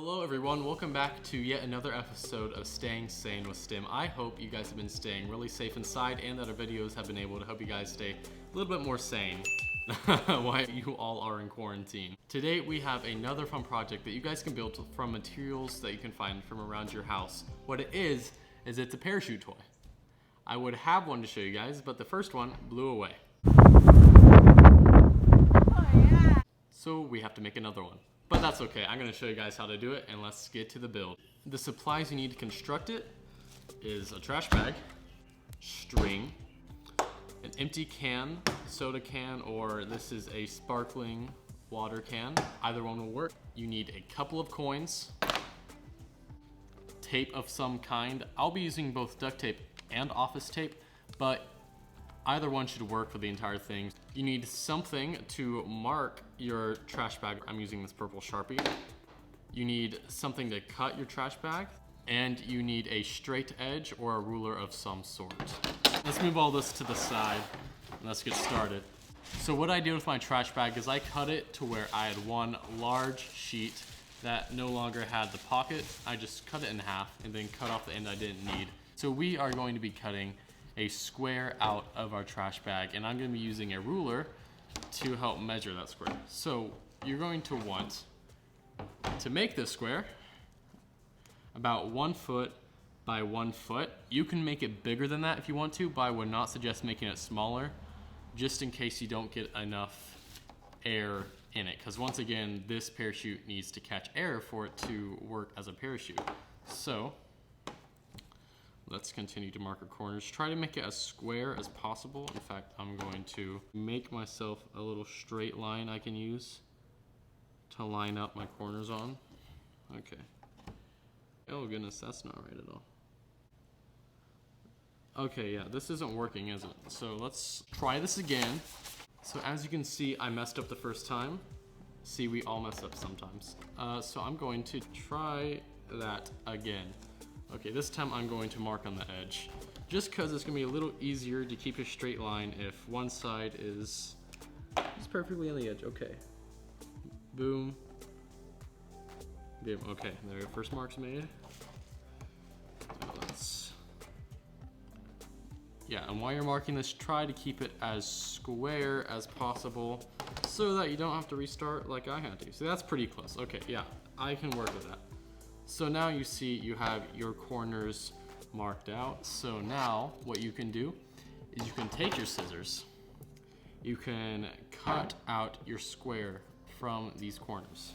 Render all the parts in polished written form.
Hello everyone, welcome back to yet another episode of Staying Sane with STEM. I hope you guys have been staying really safe inside and that our videos have been able to help you guys stay a little bit more sane while you all are in quarantine. Today we have another fun project that you guys can build from materials that you can find from around your house. What it is it's a parachute toy. I would have one to show you guys, but the first one blew away. So we have to make another one. But that's okay, I'm gonna show you guys how to do it and let's get to the build. The supplies you need to construct it is a trash bag, string, an empty can, soda can, or this is a sparkling water can. Either one will work. You need a couple of coins, tape of some kind. I'll be using both duct tape and office tape, but either one should work for the entire thing. You need something to mark your trash bag. I'm using this purple Sharpie. You need something to cut your trash bag, and you need a straight edge or a ruler of some sort. Let's move all this to the side and let's get started. So what I did with my trash bag is I cut it to where I had one large sheet that no longer had the pocket. I just cut it in half and then cut off the end I didn't need. So we are going to be cutting a square out of our trash bag, and I'm going to be using a ruler to help measure that square. So you're going to want to make this square about 1 foot by 1 foot. You can make it bigger than that if you want to, but I would not suggest making it smaller, just in case you don't get enough air in it, because once again this parachute needs to catch air for it to work as a parachute. So let's continue to mark our corners. Try to make it as square as possible. In fact, I'm going to make myself a little straight line I can use to line up my corners on. Okay. Oh goodness, that's not right at all. Okay, yeah, this isn't working, is it? So let's try this again. So as you can see, I messed up the first time. See, we all mess up sometimes. So I'm going to try that again. Okay, this time I'm going to mark on the edge, just because it's going to be a little easier to keep a straight line if one side is perfectly on the edge. Okay. Boom. Boom. Okay, there, first mark's made. Yeah, and while you're marking this, try to keep it as square as possible so that you don't have to restart like I had to. So that's pretty close. Okay, yeah, I can work with that. So now you see you have your corners marked out. So now what you can do is you can take your scissors, you can cut out your square from these corners.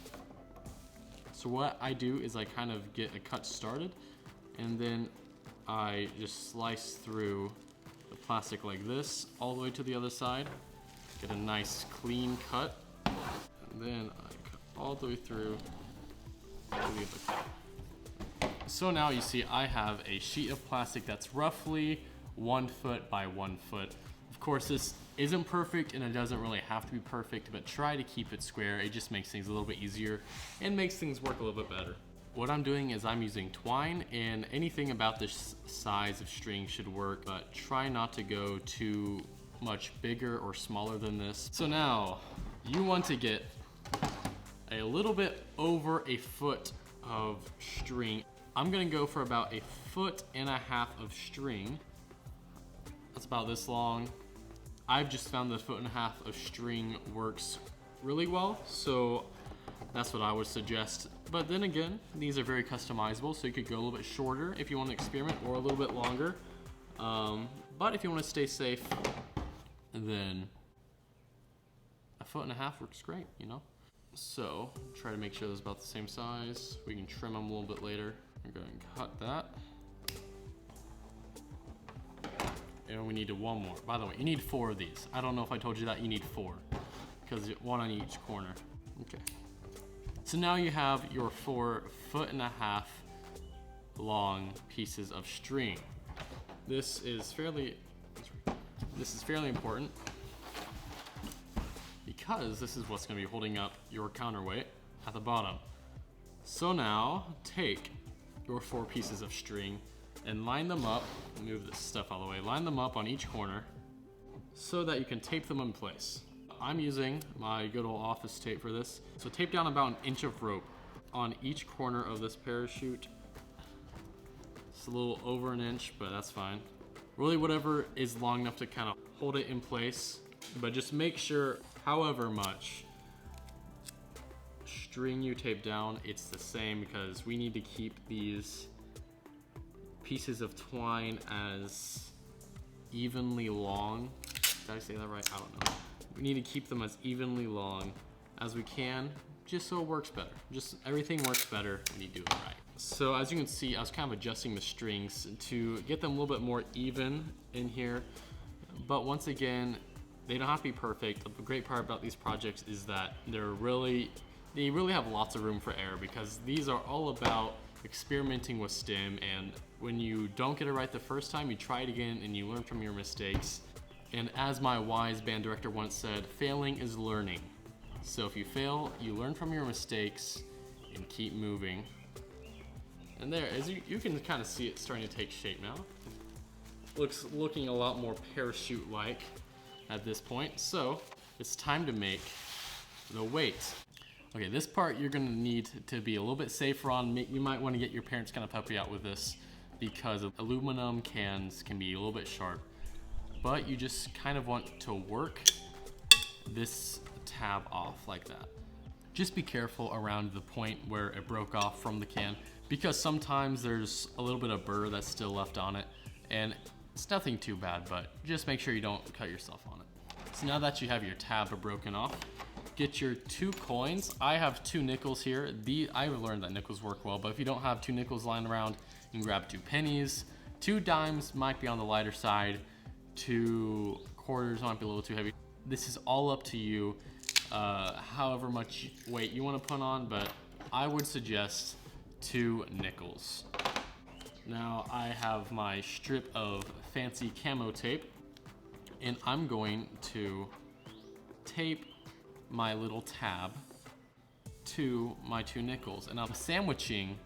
So what I do is I kind of get a cut started, and then I just slice through the plastic like this all the way to the other side, get a nice clean cut, and then I cut all the way through to the other side. So now you see I have a sheet of plastic that's roughly 1 foot by 1 foot. Of course, this isn't perfect and it doesn't really have to be perfect, but try to keep it square. It just makes things a little bit easier and makes things work a little bit better. What I'm doing is I'm using twine, and anything about this size of string should work, but try not to go too much bigger or smaller than this. So now you want to get a little bit over a foot of string. I'm gonna go for about 1.5 foot of string. That's about this long. I've just found that 1.5 foot of string works really well, so that's what I would suggest. But then again, these are very customizable, so you could go a little bit shorter if you want to experiment, or a little bit longer. But if you want to stay safe, then 1.5 foot works great, you know? So try to make sure it's about the same size. We can trim them a little bit later. I'm going to cut that. And we need one more. By the way, you need 4 of these. I don't know if I told you that, you need 4, because 1 on each corner. Okay. So now you have your 4.5 foot long pieces of string. This is fairly important, because this is what's going to be holding up your counterweight at the bottom. So now take your 4 pieces of string and line them up. Move this stuff out of the way. Line them up on each corner so that you can tape them in place. I'm using my good old office tape for this. So tape down about 1 inch of rope on each corner of this parachute. It's a little over an inch, but that's fine. Really whatever is long enough to kind of hold it in place, but just make sure however much string you tape down, it's the same, because we need to keep these pieces of twine as evenly long. Did I say that right? I don't know. We need to keep them as evenly long as we can, just so it works better. Just everything works better when you do it right. So as you can see, I was kind of adjusting the strings to get them a little bit more even in here. But once again, they don't have to be perfect. The great part about these projects is that they really have lots of room for error, because these are all about experimenting with STEM, and when you don't get it right the first time, you try it again and you learn from your mistakes. And as my wise band director once said, failing is learning. So if you fail, you learn from your mistakes and keep moving. And there, as you can kind of see it starting to take shape now. Looking a lot more parachute-like at this point. So it's time to make the weight. Okay, this part you're gonna need to be a little bit safer on. You might wanna get your parents kind of help you out with this, because aluminum cans can be a little bit sharp. But you just kind of want to work this tab off like that. Just be careful around the point where it broke off from the can, because sometimes there's a little bit of burr that's still left on it, and it's nothing too bad, but just make sure you don't cut yourself on it. So now that you have your tab broken off, get your 2 coins. I have 2 nickels here. I've learned that nickels work well, but if you don't have 2 nickels lying around, you can grab 2 pennies. 2 dimes might be on the lighter side. 2 quarters might be a little too heavy. This is all up to you, however much weight you want to put on, but I would suggest 2 nickels. Now I have my strip of fancy camo tape, and I'm going to tape my little tab to my 2 nickels, and I'm sandwiching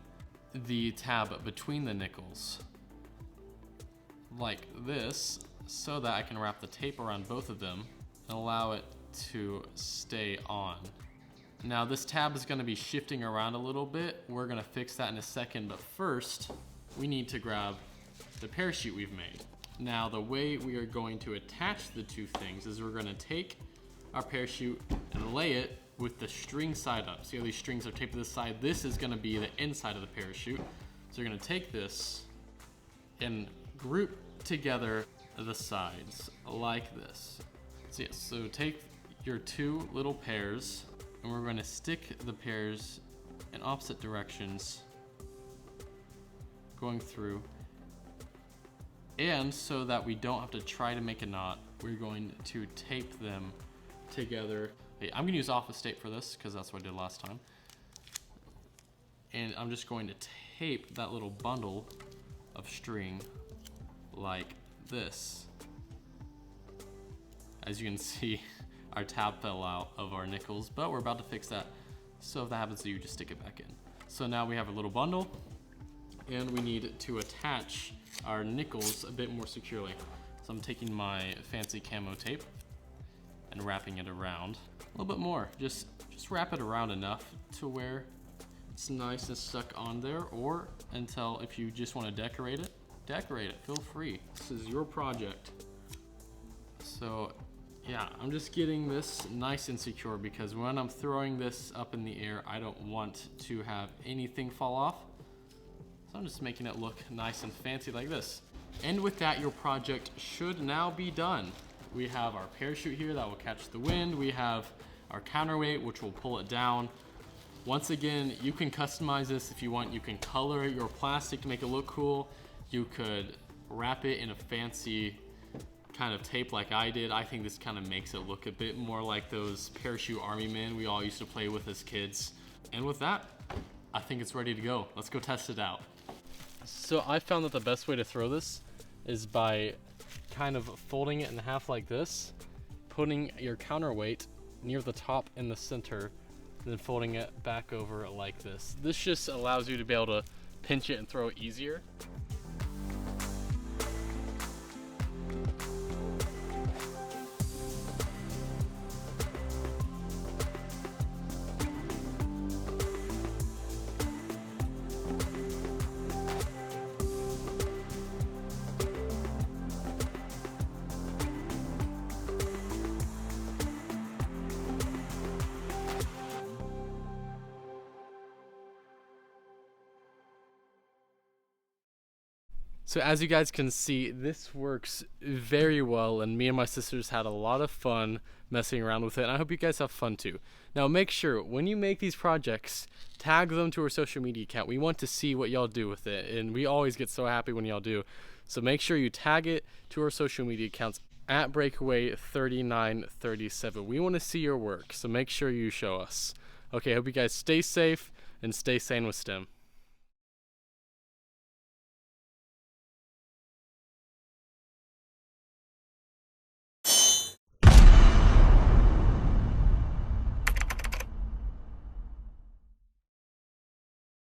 the tab between the nickels like this, so that I can wrap the tape around both of them and allow it to stay on. Now this tab is going to be shifting around a little bit. We're going to fix that in a second, but first we need to grab the parachute we've made. Now the way we are going to attach the 2 things is we're going to take our parachute and lay it with the string side up. See how these strings are taped to this side? This is going to be the inside of the parachute. So you're going to take this and group together the sides like this. So yes, so take your 2 little pairs, and we're going to stick the pairs in opposite directions going through. And so that we don't have to try to make a knot, we're going to tape them together. I'm gonna use office tape for this because that's what I did last time. And I'm just going to tape that little bundle of string like this. As you can see, our tab fell out of our nickels, but we're about to fix that. So if that happens to you, just stick it back in. So now we have a little bundle, and we need to attach our nickels a bit more securely. So I'm taking my fancy camo tape and wrapping it around a little bit more. Just wrap it around enough to where it's nice and stuck on there, or until if you just want to decorate it, feel free. This is your project. So yeah, I'm just getting this nice and secure, because when I'm throwing this up in the air, I don't want to have anything fall off. So I'm just making it look nice and fancy like this. And with that, your project should now be done. We have our parachute here that will catch the wind. We have our counterweight, which will pull it down. Once again, you can customize this if you want. You can color your plastic to make it look cool. You could wrap it in a fancy kind of tape like I did. I think this kind of makes it look a bit more like those parachute army men we all used to play with as kids. And with that, I think it's ready to go. Let's go test it out. So I found that the best way to throw this is by kind of folding it in half like this, putting your counterweight near the top in the center, then folding it back over like this. This just allows you to be able to pinch it and throw it easier. So as you guys can see, this works very well, and me and my sisters had a lot of fun messing around with it, and I hope you guys have fun too. Now make sure, when you make these projects, tag them to our social media account. We want to see what y'all do with it, and we always get so happy when y'all do. So make sure you tag it to our social media accounts at Breakaway3937. We want to see your work, so make sure you show us. Okay, I hope you guys stay safe and stay sane with STEM.